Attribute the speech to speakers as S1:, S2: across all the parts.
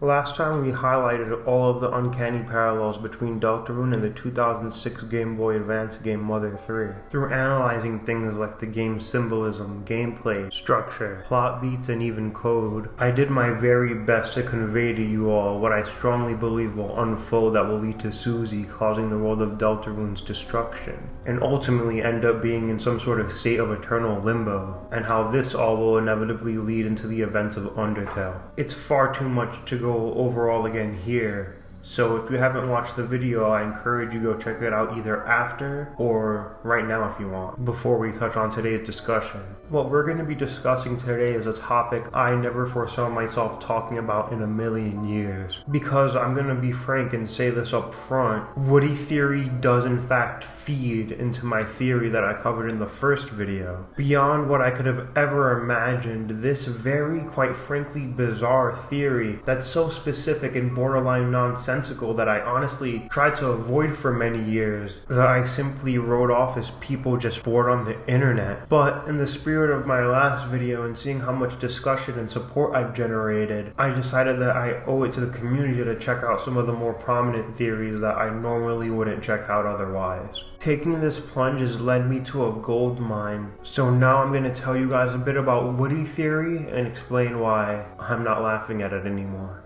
S1: Last time we highlighted all of the uncanny parallels between Deltarune and the 2006 Game Boy Advance game Mother 3. Through analyzing things like the game's symbolism, gameplay, structure, plot beats, and even code, I did my very best to convey to you all what I strongly believe will unfold that will lead to Susie causing the world of Deltarune's destruction, and ultimately end up being in some sort of state of eternal limbo, and how this all will inevitably lead into the events of Undertale. It's far too much to go overall again here, so if you haven't watched the video, I encourage you go check it out either after or right now if you want, before we touch on today's discussion. What we're going to be discussing today is a topic I never foresaw myself talking about in a million years. Because I'm going to be frank and say this up front, Woody theory does in fact feed into my theory that I covered in the first video. Beyond what I could have ever imagined, this very, quite frankly, bizarre theory that's so specific and borderline nonsensical that I honestly tried to avoid for many years, that I simply wrote off as people just bored on the internet. But in the spirit of my last video and seeing how much discussion and support I've generated, I decided that I owe it to the community to check out some of the more prominent theories that I normally wouldn't check out otherwise. Taking this plunge has led me to a gold mine, so now I'm going to tell you guys a bit about Woody theory and explain why I'm not laughing at it anymore.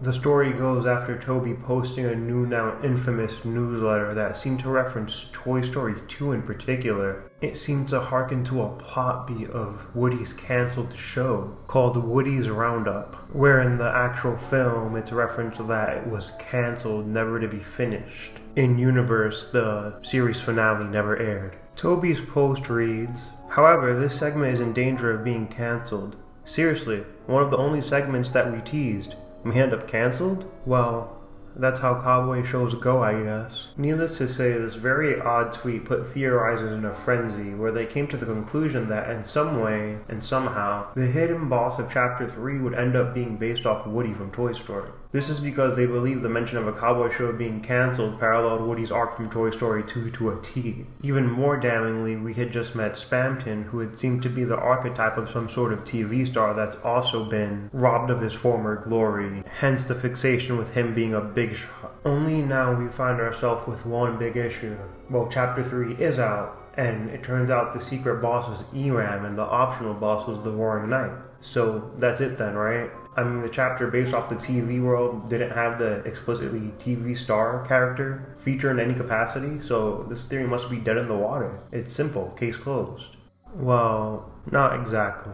S1: The story goes after Toby posting a new, now infamous newsletter that seemed to reference Toy Story 2 in particular. It seemed to hearken to a plot beat of Woody's cancelled show called Woody's Roundup, where in the actual film it's referenced that it was cancelled, never to be finished. In universe, the series finale never aired. Toby's post reads, "However, this segment is in danger of being cancelled. Seriously, one of the only segments that we teased. We end up cancelled? Well, that's how cowboy shows go, I guess." Needless to say, this very odd tweet put theorizers in a frenzy, where they came to the conclusion that in some way, and somehow, the hidden boss of Chapter 3 would end up being based off Woody from Toy Story. This is because they believe the mention of a cowboy show being cancelled paralleled Woody's arc from Toy Story 2 to a T. Even more damningly, we had just met Spamton, who had seemed to be the archetype of some sort of TV star that's also been robbed of his former glory, hence the fixation with him being a big shot. Only now we find ourselves with one big issue. Well, Chapter 3 is out, and it turns out the secret boss was Eram and the optional boss was the Roaring Knight. So that's it then, right? I mean, the chapter based off the TV world didn't have the explicitly TV star character feature in any capacity, so this theory must be dead in the water. It's simple, case closed. Well, not exactly.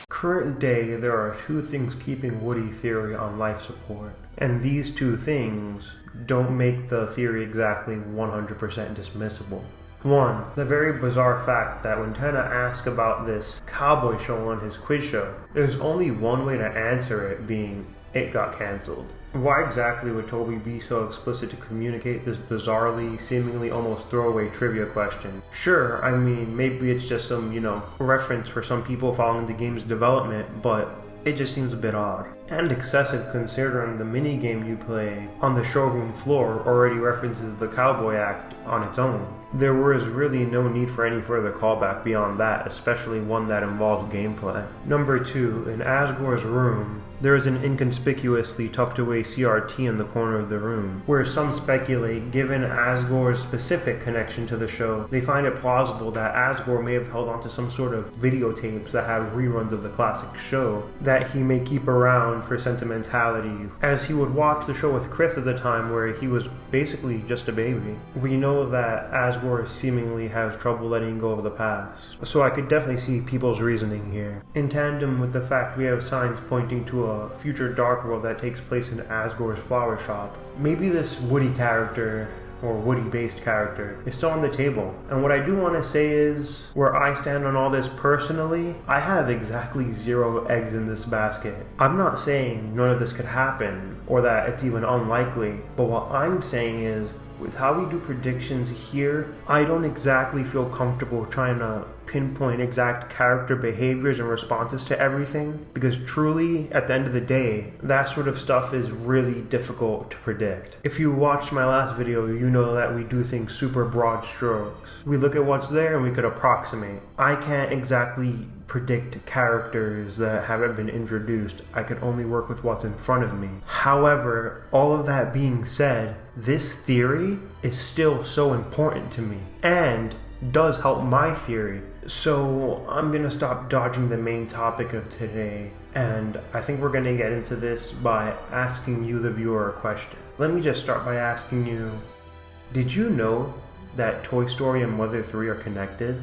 S1: Current day, there are two things keeping Woody theory on life support, and these two things don't make the theory exactly 100% dismissible. One, the very bizarre fact that when Tana asked about this cowboy show on his quiz show, there's only one way to answer it, being it got cancelled. Why exactly would Toby be so explicit to communicate this bizarrely, seemingly almost throwaway trivia question? Sure, I mean, maybe it's just some, reference for some people following the game's development, but it just seems a bit odd. And excessive considering the minigame you play on the showroom floor already references the Cowboy Act on its own. There was really no need for any further callback beyond that, especially one that involves gameplay. Number 2, in Asgore's room, there is an inconspicuously tucked away CRT in the corner of the room, where some speculate, given Asgore's specific connection to the show, they find it plausible that Asgore may have held onto some sort of videotapes that have reruns of the classic show that he may keep around for sentimentality, as he would watch the show with Chris at the time where he was basically just a baby. We know that Asgore seemingly has trouble letting go of the past, so I could definitely see people's reasoning here. In tandem with the fact we have signs pointing to a future Dark World that takes place in Asgore's flower shop, maybe this Woody character, or Woody-based character, is still on the table. And what I do want to say is, where I stand on all this personally, I have exactly 0 eggs in this basket. I'm not saying none of this could happen, or that it's even unlikely, but what I'm saying is, with how we do predictions here, I don't exactly feel comfortable trying to pinpoint exact character behaviors and responses to everything, because truly, at the end of the day, that sort of stuff is really difficult to predict. If you watched my last video, you know that we do things super broad strokes. We look at what's there and we could approximate. I can't exactly predict characters that haven't been introduced. I could only work with what's in front of me. However, all of that being said, this theory is still so important to me and does help my theory. So I'm gonna stop dodging the main topic of today, and I think we're gonna get into this by asking you, the viewer, a question. Let me just start by asking you, did you know that Toy Story and Mother 3 are connected?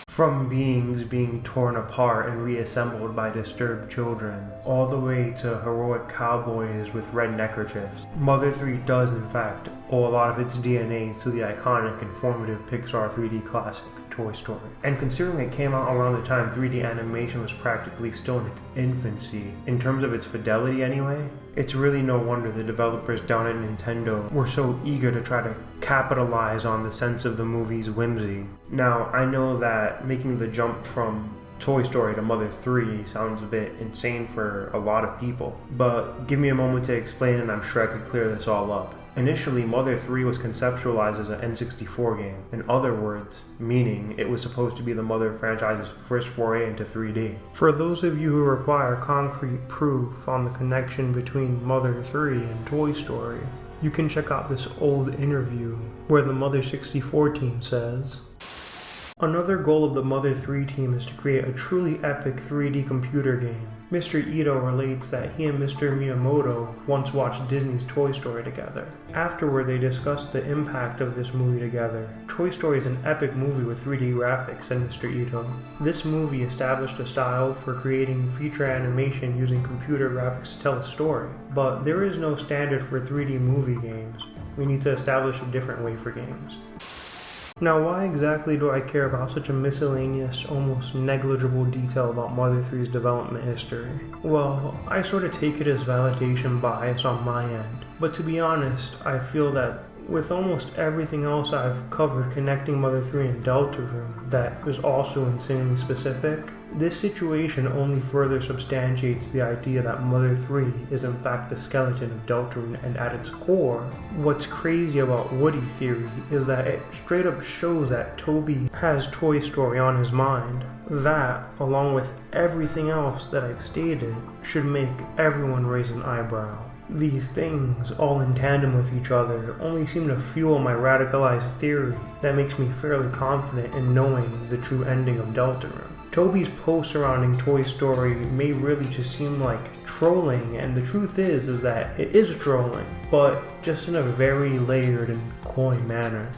S1: From beings being torn apart and reassembled by disturbed children, all the way to heroic cowboys with red neckerchiefs, Mother 3 does in fact owe a lot of its DNA to the iconic and formative Pixar 3D classic, Toy Story. And considering it came out around the time 3D animation was practically still in its infancy, in terms of its fidelity anyway, it's really no wonder the developers down at Nintendo were so eager to try to capitalize on the sense of the movie's whimsy. Now, I know that making the jump from Toy Story to Mother 3 sounds a bit insane for a lot of people, but give me a moment to explain and I'm sure I could clear this all up. Initially, Mother 3 was conceptualized as an N64 game, in other words, meaning it was supposed to be the Mother franchise's first foray into 3D. For those of you who require concrete proof on the connection between Mother 3 and Toy Story, you can check out this old interview where the Mother 64 team says, "Another goal of the Mother 3 team is to create a truly epic 3D computer game. Mr. Ito relates that he and Mr. Miyamoto once watched Disney's Toy Story together. Afterward, they discussed the impact of this movie together. Toy Story is an epic movie with 3D graphics," said Mr. Ito. "This movie established a style for creating feature animation using computer graphics to tell a story. But there is no standard for 3D movie games. We need to establish a different way for games." Now, why exactly do I care about such a miscellaneous, almost negligible detail about Mother 3's development history? Well, I sort of take it as validation bias on my end. But to be honest, I feel that with almost everything else I've covered connecting Mother 3 and Deltarune that is also insanely specific, this situation only further substantiates the idea that Mother 3 is in fact the skeleton of Deltarune, and at its core, what's crazy about Woody theory is that it straight up shows that Toby has Toy Story on his mind. That, along with everything else that I've stated, should make everyone raise an eyebrow. These things, all in tandem with each other, only seem to fuel my radicalized theory that makes me fairly confident in knowing the true ending of Deltarune. Toby's post surrounding Toy Story may really just seem like trolling, and the truth is that it is trolling, but just in a very layered and coy manner.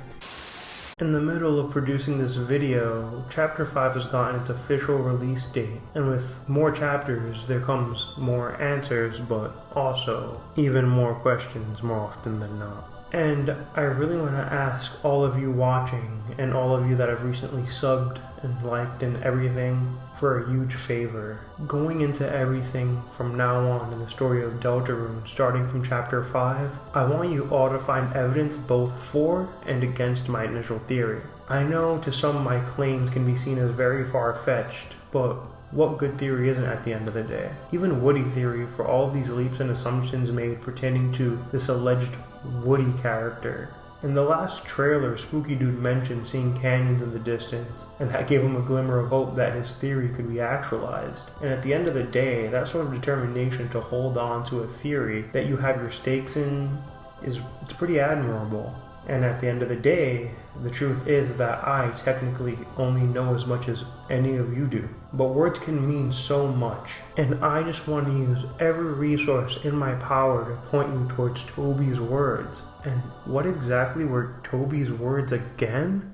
S1: In the middle of producing this video, Chapter 5 has gotten its official release date, and with more chapters there comes more answers, but also even more questions more often than not. And I really want to ask all of you watching, and all of you that have recently subbed and liked and everything, for a huge favor. Going into everything from now on in the story of Deltarune, starting from Chapter 5, I want you all to find evidence both for and against my initial theory. I know to some my claims can be seen as very far-fetched, but what good theory isn't at the end of the day? Even Woody theory, for all of these leaps and assumptions made pertaining to this alleged Woody character. In the last trailer, Spooky Dude mentioned seeing canyons in the distance, and that gave him a glimmer of hope that his theory could be actualized. And at the end of the day, that sort of determination to hold on to a theory that you have your stakes in it's pretty admirable. And at the end of the day, the truth is that I technically only know as much as any of you do. But words can mean so much, and I just want to use every resource in my power to point you towards Toby's words. And what exactly were Toby's words again?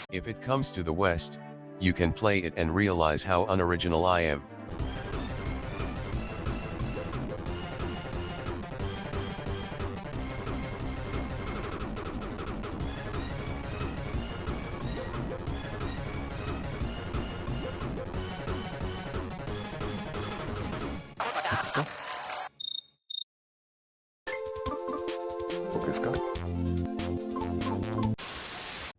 S2: If it comes to the West, you can play it and realize how unoriginal I am.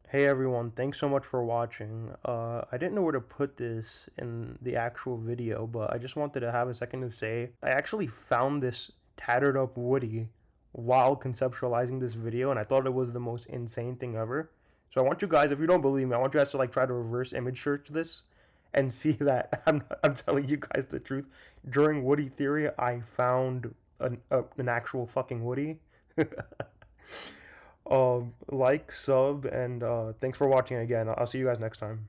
S1: Hey everyone, thanks so much for watching. I didn't know where to put this in the actual video, but I just wanted to have a second to say I actually found this tattered up Woody while conceptualizing this video, and I thought it was the most insane thing ever. So I want you guys, if you don't believe me, I want you guys to try to reverse image search this and see that I'm telling you guys the truth. During Woody Theory, I found an actual fucking Woody. Like, sub, and thanks for watching again. I'll see you guys next time.